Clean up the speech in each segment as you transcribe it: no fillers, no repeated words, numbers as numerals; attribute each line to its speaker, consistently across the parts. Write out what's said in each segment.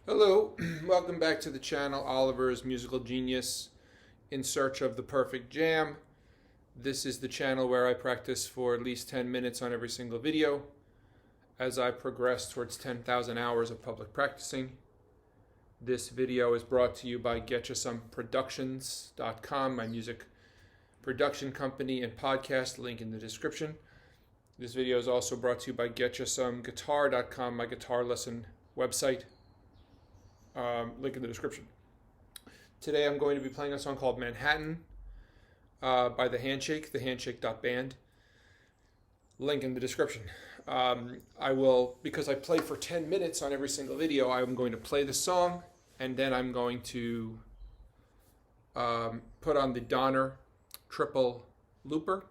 Speaker 1: Hello, welcome back to the channel, Oliver's Musical Genius in Search of the Perfect Jam. This is the channel where I practice for at least 10 minutes on every single video as I progress towards 10,000 hours of public practicing. This video is brought to you by GetYouSomeProductions.com, my music production company and podcast, link in the description. This video is also brought to you by GetYouSomeGuitar.com, my guitar lesson website. Link in the description. Today I'm going to be playing a song called Manhattan by the Handshake, thehandshake.band. Link in the description. Because I play for 10 minutes on every single video, I'm going to play the song and then I'm going to put on the Donner triple looper.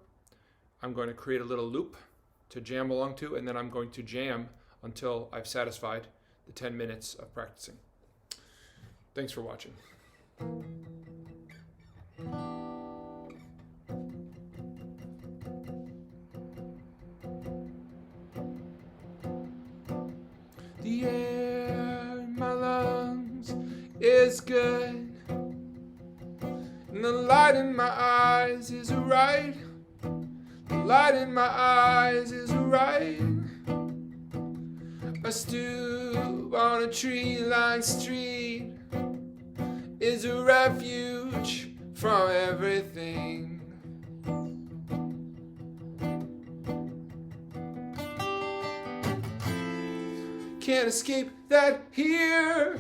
Speaker 1: I'm going to create a little loop to jam along to, and then I'm going to jam until I've satisfied the 10 minutes of practicing. Thanks for watching. The air in my lungs is good, and the light in my eyes is right. The light in my eyes is right. I stoop on a tree-lined street is a refuge from everything. Can't escape that here.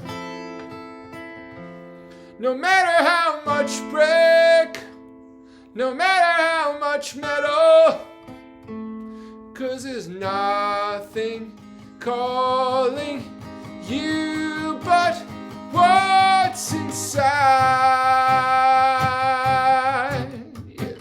Speaker 1: No matter how much brick, no matter how much metal, 'cause there's nothing calling you but what's inside. Yeah.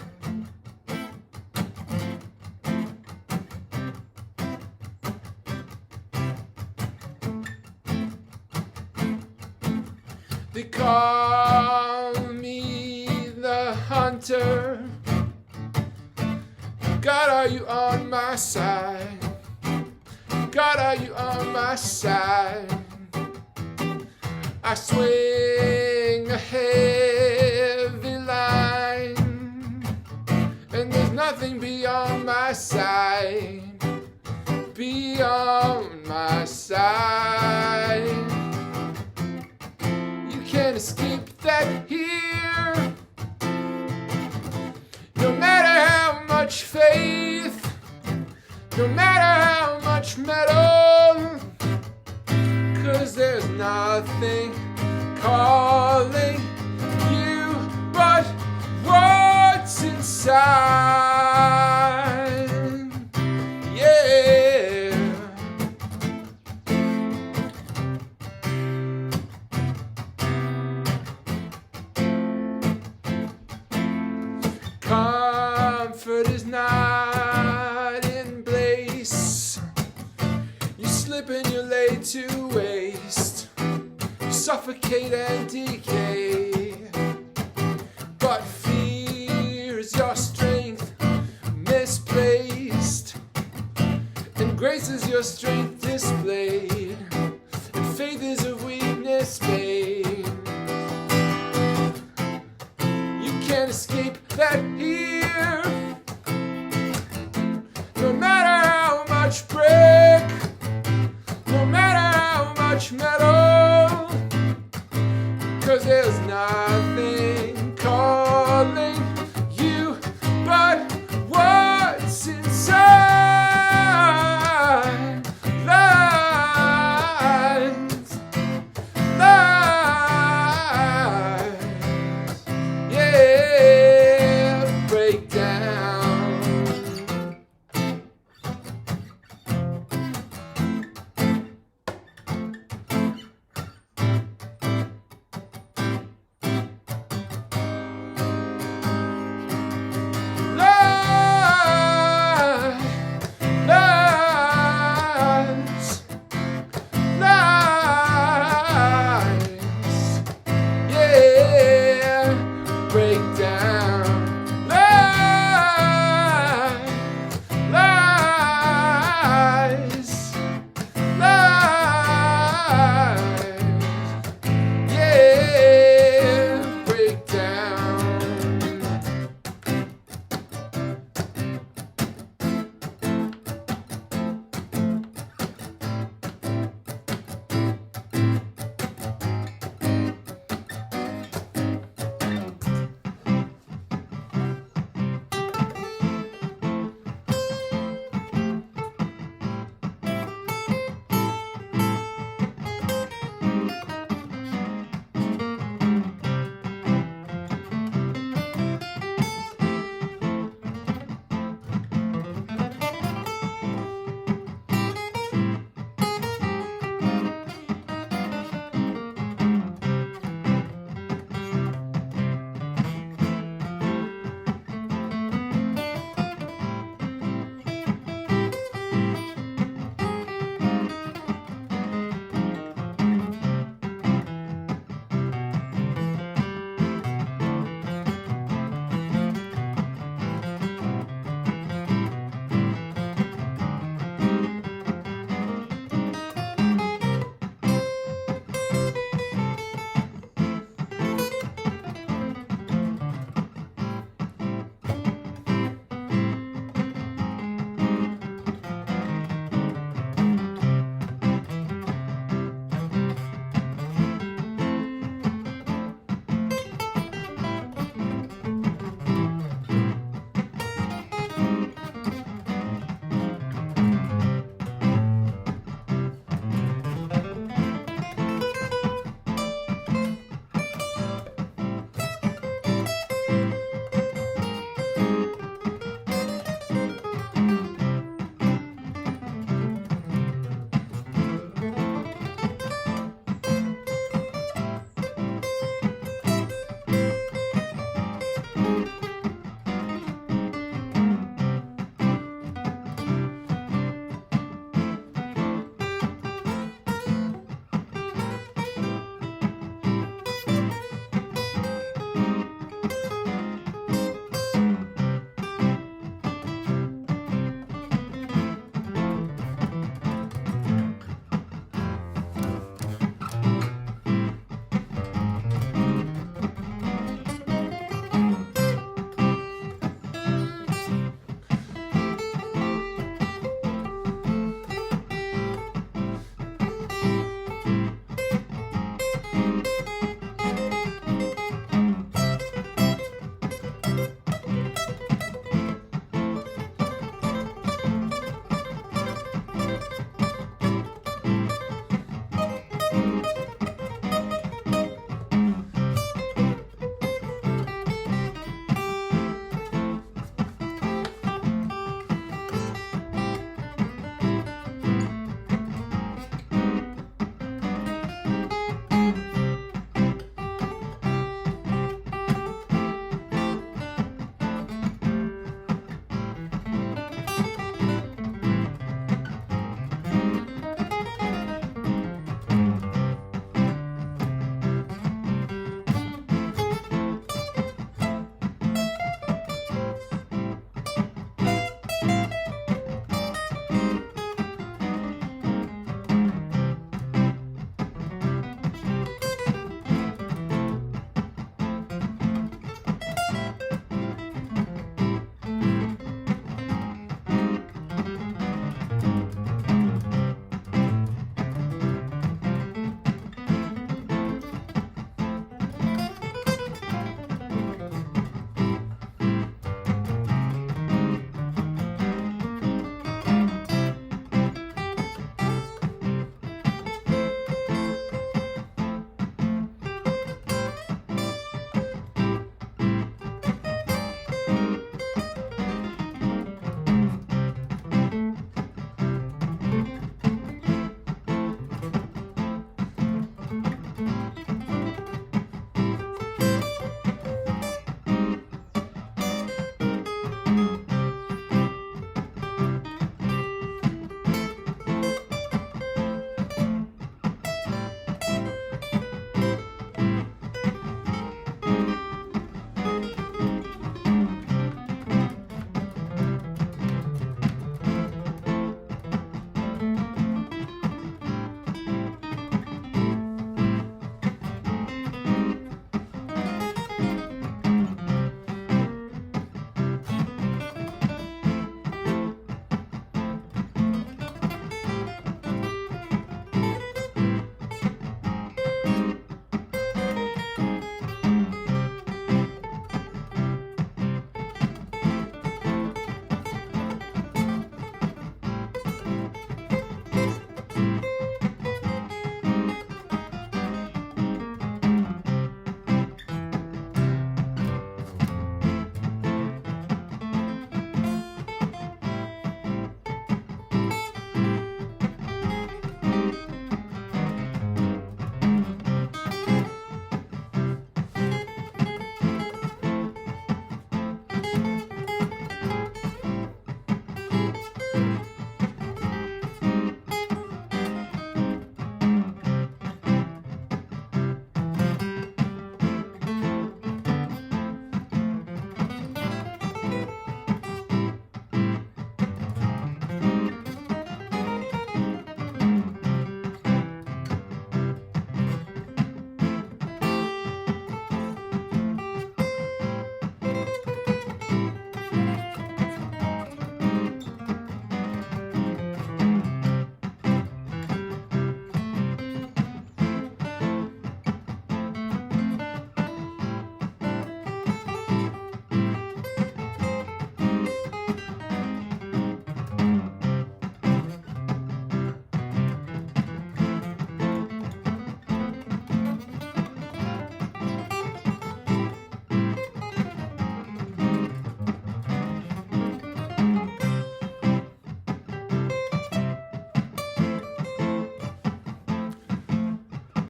Speaker 1: They call me the hunter. God, are you on my side? God, are you on my side? I swing a heavy line, and there's nothing beyond my sight, beyond my sight. You can't escape that here. No matter how much faith, no matter how much metal, 'cause there's nothing calling you but what's inside. Yeah. Comfort is not in place. You slip and you lay to waste. You suffocate and decay. But fear is your strength misplaced, and grace is your strength displayed, and faith is a weakness made. You can't escape that here. No matter how much brick, no matter how much metal, 'cause there's nothing